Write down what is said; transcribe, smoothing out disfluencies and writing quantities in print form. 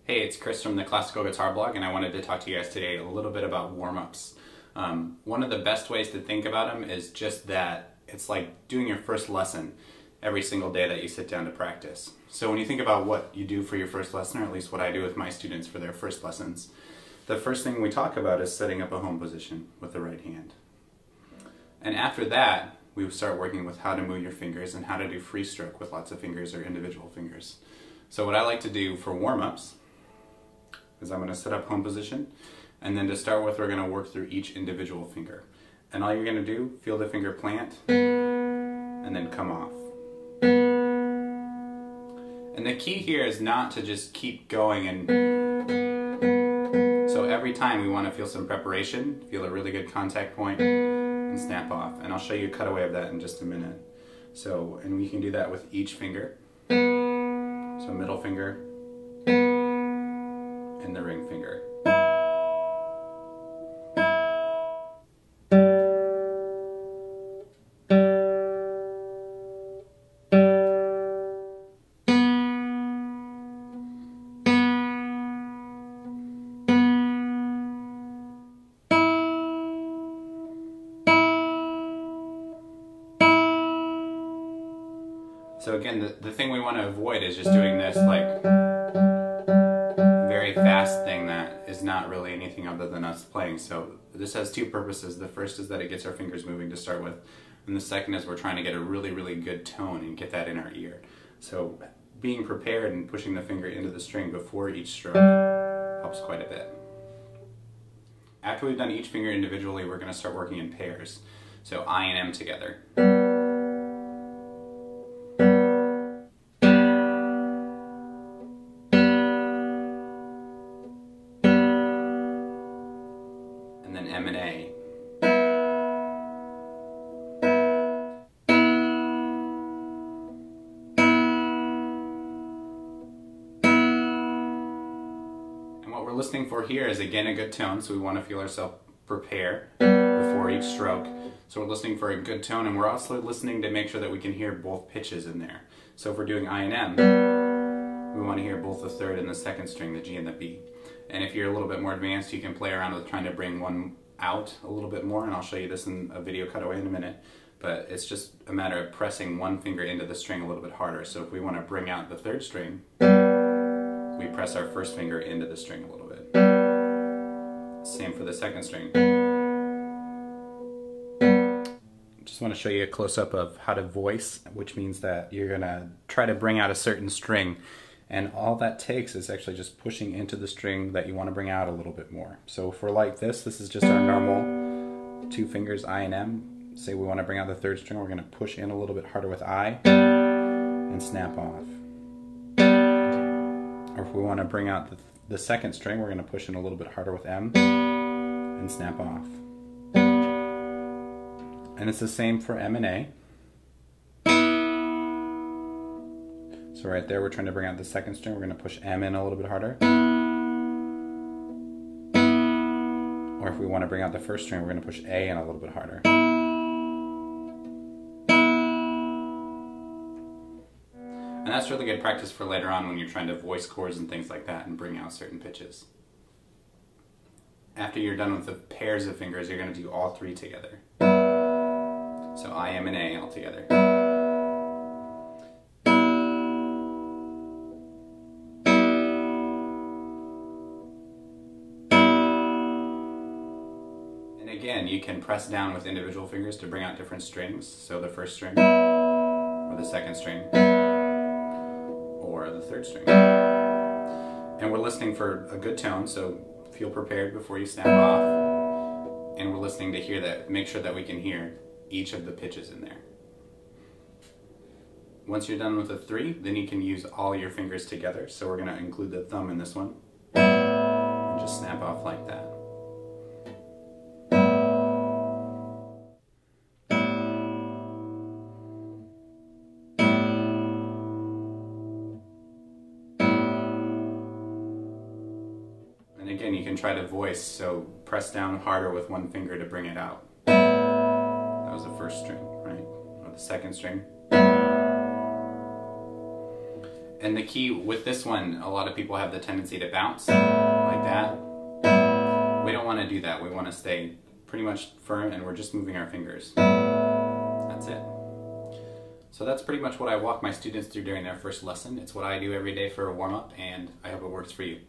Hey, it's Chris from the Classical Guitar Blog, and I wanted to talk to you guys today a little bit about warm-ups. One of the best ways to think about them is just that it's like doing your first lesson every single day that you sit down to practice. So when you think about what you do for your first lesson, or at least what I do with my students for their first lessons, the first thing we talk about is setting up a home position with the right hand. And after that, we start working with how to move your fingers and how to do free stroke with lots of fingers or individual fingers. So what I like to do for warm-ups is I'm going to set up home position, and then to start with we're going to work through each individual finger. And all you're going to do, feel the finger plant, and then come off. And the key here is not to just keep going, and so every time we want to feel some preparation, feel a really good contact point, and snap off. And I'll show you a cutaway of that in just a minute. So, and we can do that with each finger. So middle finger, and the ring finger. So again, the thing we want to avoid is just doing this like very fast thing that is not really anything other than us playing. So this has two purposes. The first is that it gets our fingers moving to start with, and the second is we're trying to get a really good tone and get that in our ear. So being prepared and pushing the finger into the string before each stroke helps quite a bit. After we've done each finger individually, we're going to start working in pairs. So I and M together. And then M and A. And what we're listening for here is again a good tone, so we want to feel ourselves prepare before each stroke. So we're listening for a good tone, and we're also listening to make sure that we can hear both pitches in there. So if we're doing I and M, we want to hear both the third and the second string, the G and the B. And if you're a little bit more advanced, you can play around with trying to bring one out a little bit more, and I'll show you this in a video cutaway in a minute. But it's just a matter of pressing one finger into the string a little bit harder. So if we want to bring out the third string, we press our first finger into the string a little bit. Same for the second string. Just want to show you a close-up of how to voice, which means that you're going to try to bring out a certain string. And all that takes is actually just pushing into the string that you want to bring out a little bit more. So if we're like this is just our normal two fingers, I and M. Say we want to bring out the third string, we're going to push in a little bit harder with I and snap off. Or if we want to bring out the second string, we're going to push in a little bit harder with M and snap off. And it's the same for M and A. So right there, we're trying to bring out the second string. We're going to push M in a little bit harder. Or if we want to bring out the first string, we're going to push A in a little bit harder. And that's really good practice for later on when you're trying to voice chords and things like that and bring out certain pitches. After you're done with the pairs of fingers, you're going to do all three together. So I, M, and A all together. Again, you can press down with individual fingers to bring out different strings. So the first string, or the second string, or the third string. And we're listening for a good tone, so feel prepared before you snap off. And we're listening to hear that, make sure that we can hear each of the pitches in there. Once you're done with the three, then you can use all your fingers together. So we're going to include the thumb in this one, and just snap off like that. Again, you can try to voice, so press down harder with one finger to bring it out. That was the first string, right? Or the second string. And the key with this one, a lot of people have the tendency to bounce like that. We don't want to do that. We want to stay pretty much firm, and we're just moving our fingers. That's it. So that's pretty much what I walk my students through during their first lesson. It's what I do every day for a warm-up, and I hope it works for you.